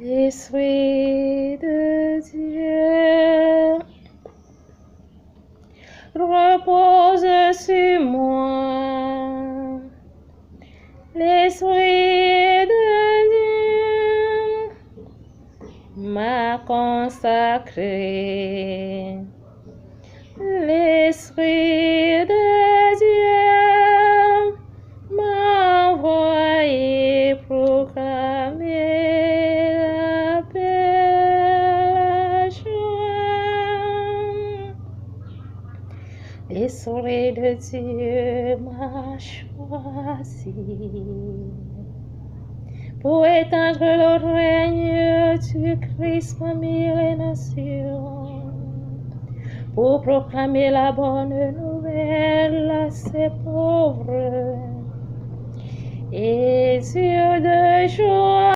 L'Esprit de Dieu repose sur moi. L'Esprit de Dieu m'a consacré. L'Esprit de Dieu m'a envoyé proclamer la paix, la joie. L'Esprit de Dieu m'a choisi pour étendre le règne du Christ parmi les nations, pour proclamer la bonne nouvelle à ces pauvres et Dieu de joie.